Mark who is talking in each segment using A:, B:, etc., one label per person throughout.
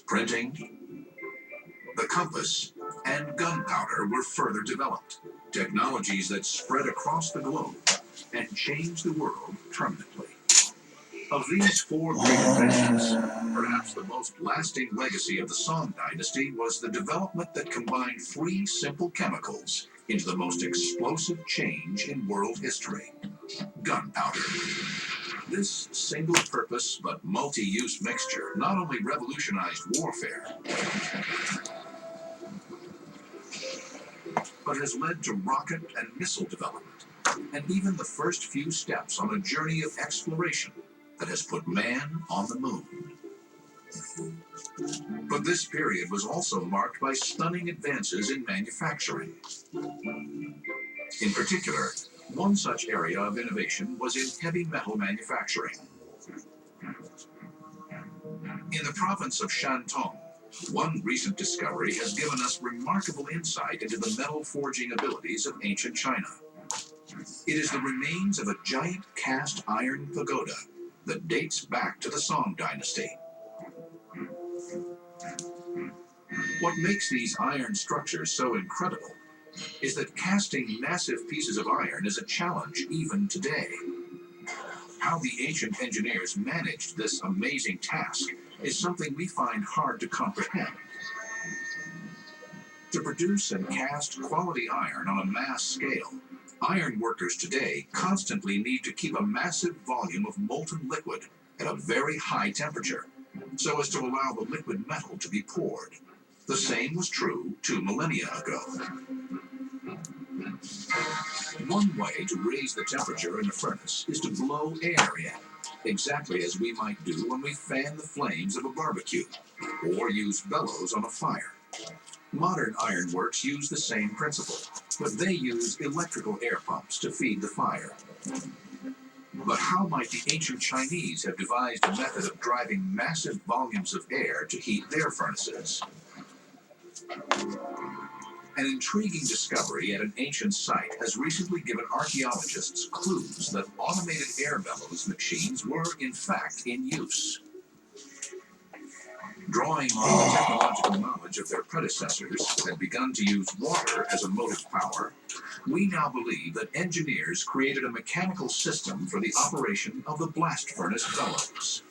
A: Printing, the compass, and gunpowder were further developed, technologies that spread across the globe and changed the world permanently. Of these four great inventions, perhaps the most lasting legacy of the Song dynasty was the development that combined three simple chemicals into the most explosive change in world history: gunpowder. This single-purpose but multi-use mixture not only revolutionized warfare, but has led to rocket and missile development, and even the first few steps on a journey of exploration that has put man on the moon. But this period was also marked by stunning advances in manufacturing. In particular, one such area of innovation was in heavy metal manufacturing. In the province of Shantung, one recent discovery has given us remarkable insight into the metal forging abilities of ancient China. It is the remains of a giant cast iron pagoda that dates back to the Song dynasty. What makes these iron structures so incredible is that casting massive pieces of iron is a challenge even today. How the ancient engineers managed this amazing task is something we find hard to comprehend. To produce and cast quality iron on a mass scale, iron workers today constantly need to keep a massive volume of molten liquid at a very high temperature, so as to allow the liquid metal to be poured. The same was true 2 millennia ago. One way to raise the temperature in a furnace is to blow air in, exactly as we might do when we fan the flames of a barbecue, or use bellows on a fire. Modern ironworks use the same principle, but they use electrical air pumps to feed the fire. But how might the ancient Chinese have devised a method of driving massive volumes of air to heat their furnaces? An intriguing discovery at an ancient site has recently given archaeologists clues that automated air bellows machines were, in fact, in use. Drawing on the technological knowledge of their predecessors that had begun to use water as a motive power, we now believe that engineers created a mechanical system for the operation of the blast furnace bellows.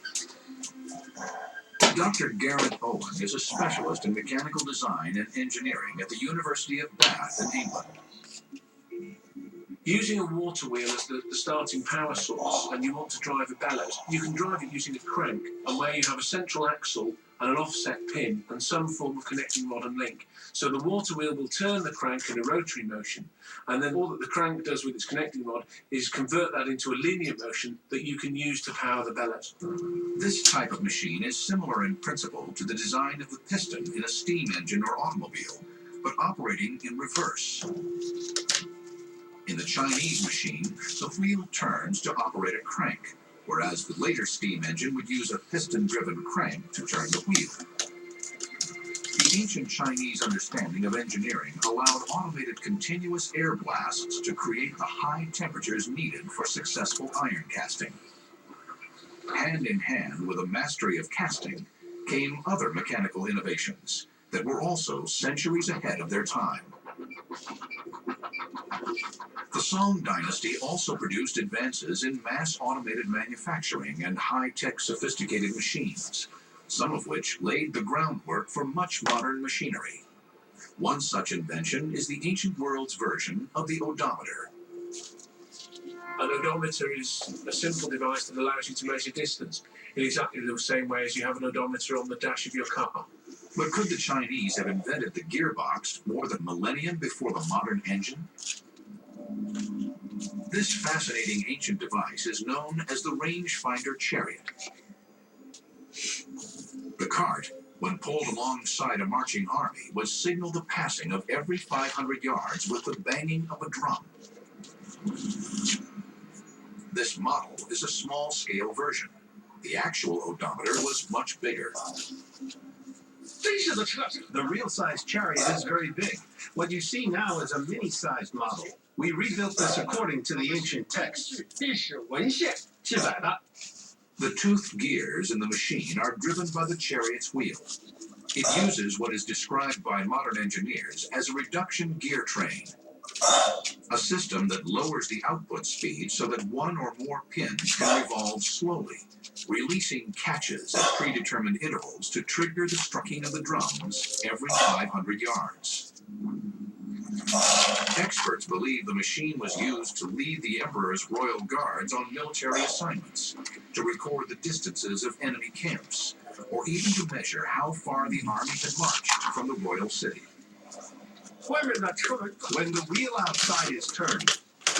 A: Dr. Garrett Owen is a specialist in mechanical design and engineering at the University of Bath in England.
B: Using a water wheel as the starting power source, and you want to drive a bellows, you can drive it using a crank, and where you have a central axle and an offset pin and some form of connecting rod and link. So the water wheel will turn the crank in a rotary motion, and then all that the crank does with its connecting rod is convert that into a linear motion that you can use to power the bellows.
A: This type of machine is similar in principle to the design of the piston in a steam engine or automobile, but operating in reverse. In the Chinese machine, the wheel turns to operate a crank, whereas the later steam engine would use a piston-driven crank to turn the wheel. The ancient Chinese understanding of engineering allowed automated continuous air blasts to create the high temperatures needed for successful iron casting. Hand in hand with a mastery of casting came other mechanical innovations that were also centuries ahead of their time. The Song dynasty also produced advances in mass automated manufacturing and high-tech sophisticated machines, some of which laid the groundwork for much modern machinery. One such invention is the ancient world's version of the odometer.
B: An odometer is a simple device that allows you to measure distance in exactly the same way as you have an odometer on the dash of your car.
A: But could the Chinese have invented the gearbox more than a millennium before the modern engine? This fascinating ancient device is known as the rangefinder chariot. The cart, when pulled alongside a marching army, would signal the passing of every 500 yards with the banging of a drum. This model is a small-scale version. The actual odometer was much bigger.
C: The real-size chariot is very big. What you see now is a mini-sized model. We rebuilt this according to the ancient texts.
D: 历史文献记载的。
A: The toothed gears in the machine are driven by the chariot's wheel. It uses what is described by modern engineers as a reduction gear train, a system that lowers the output speed so that one or more pins can revolve slowly, releasing catches at predetermined intervals to trigger the striking of the drums every 500 yards. Experts believe the machine was used to lead the Emperor's royal guards on military assignments, to record the distances of enemy camps, or even to measure how far the army had marched from the royal city.
C: When the wheel outside is turned,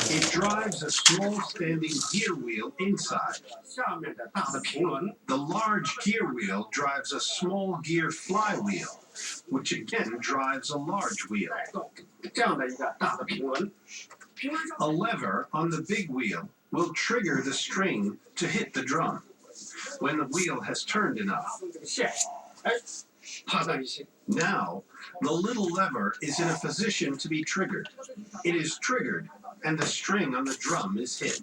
C: it drives a small standing gear wheel inside. The large gear wheel drives a small gear flywheel, which again drives a large wheel. A lever on the big wheel will trigger the string to hit the drum when the wheel has turned enough. Now, the little lever is in a position to be triggered. It is triggered, and the string on the drum is hit.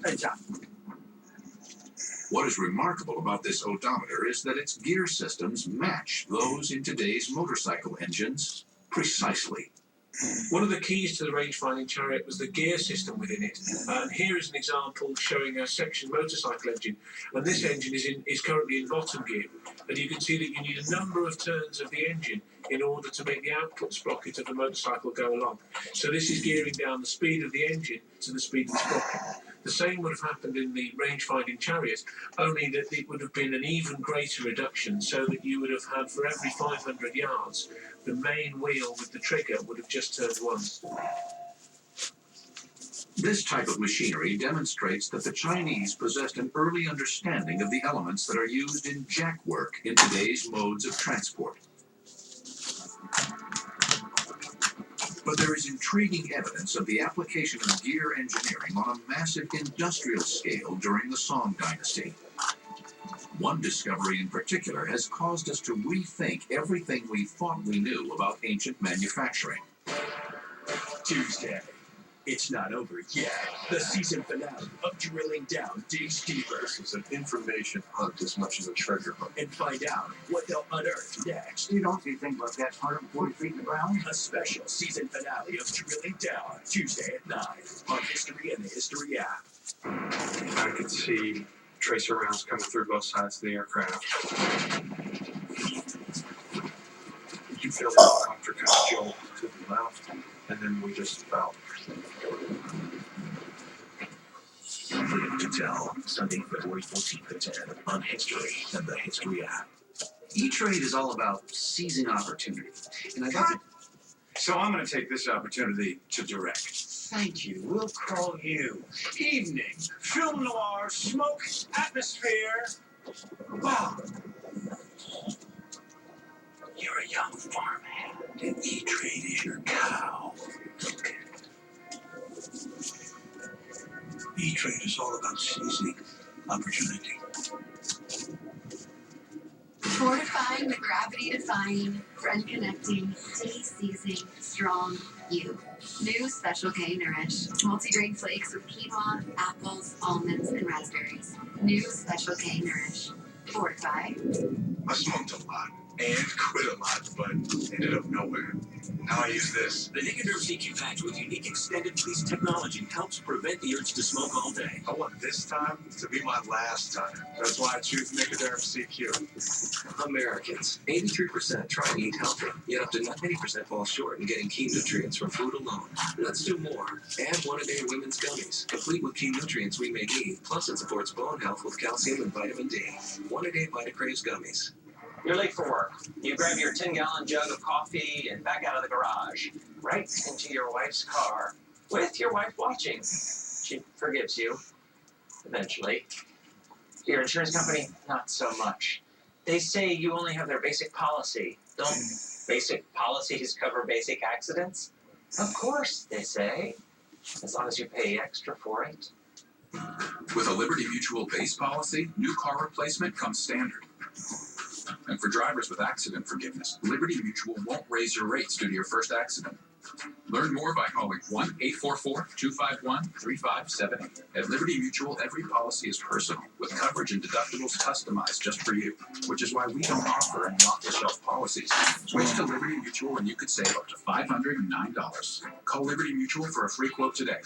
A: What is remarkable about this odometer is that its gear systems match those in today's motorcycle engines precisely.
B: One of the keys to the range-finding chariot was the gear system within it. And here is an example showing a section motorcycle engine. And this engine is currently in bottom gear. And you can see that you need a number of turns of the engine in order to make the output sprocket of the motorcycle go along. So this is gearing down the speed of the engine to the speed of the sprocket. The same would have happened in the range-finding chariot, only that it would have been an even greater reduction, so that you would have had, for every 500 yards, the main wheel with the trigger would have just turned once.
A: This type of machinery demonstrates that the Chinese possessed an early understanding of the elements that are used in jack work in today's modes of transport. But there is intriguing evidence of the application of gear engineering on a massive industrial scale during the Song dynasty. One discovery in particular has caused us to rethink everything we thought we knew about ancient manufacturing.
D: Tuesday. It's not over yet. The season finale of Drilling Down digs deeper.
E: This is an information hunt as much as a treasure hunt.
D: And find out what they'll unearth next.
F: You think about that 140 feet in the ground?
D: A special season finale of Drilling Down, Tuesday at 9 on History and the History app.
E: I could see tracer rounds coming through both sides of the aircraft. You feel the helicopter kind of jolt to the left, and then we just fell.
D: Live to Tell, Sunday, February 14th at 10 on History and the History app.
F: E-Trade is all about seizing opportunity. And I got to...
G: So I'm going to take this opportunity to direct.
F: Thank you. We'll call you.
G: Evening, film noir, smoke, atmosphere. Wow.
D: You're a young farmhand, and E-Trade is your cow. E-Trade is all about seizing opportunity.
H: Fortifying the gravity-defying, friend-connecting, taste-seizing, strong you. New Special K Nourish. Multi-grain flakes with quinoa, apples, almonds, and raspberries. New Special K Nourish. Fortify.
G: I smoked a lot and quit a lot, but ended up nowhere. Now I use this.
D: The Nicoderm CQ patch with unique extended release technology helps prevent the urge to smoke all day.
G: I want this time to be my last time. That's why I choose Nicoderm CQ.
I: Americans, 83% try to eat healthy, yet up to 90% fall short in getting key nutrients from food alone. Let's do more. Add one-a-day women's gummies, complete with key nutrients we make eat, plus it supports bone health with calcium and vitamin D. One-a-day VitaCraves gummies.
J: You're late for work. You grab your 10-gallon jug of coffee and back out of the garage, right into your wife's car, with your wife watching. She forgives you, eventually. Your insurance company, not so much. They say you only have their basic policy. Don't basic policies cover basic accidents? Of course, they say, as long as you pay extra for it.
K: With a Liberty Mutual base policy, new car replacement comes standard. And for drivers with accident forgiveness, Liberty Mutual won't raise your rates due to your first accident. Learn more by calling 1-844-251-3578. At Liberty Mutual, every policy is personal, with coverage and deductibles customized just for you, which is why we don't offer any off-the-shelf policies. Switch to Liberty Mutual and you could save up to $509. Call Liberty Mutual for a free quote today.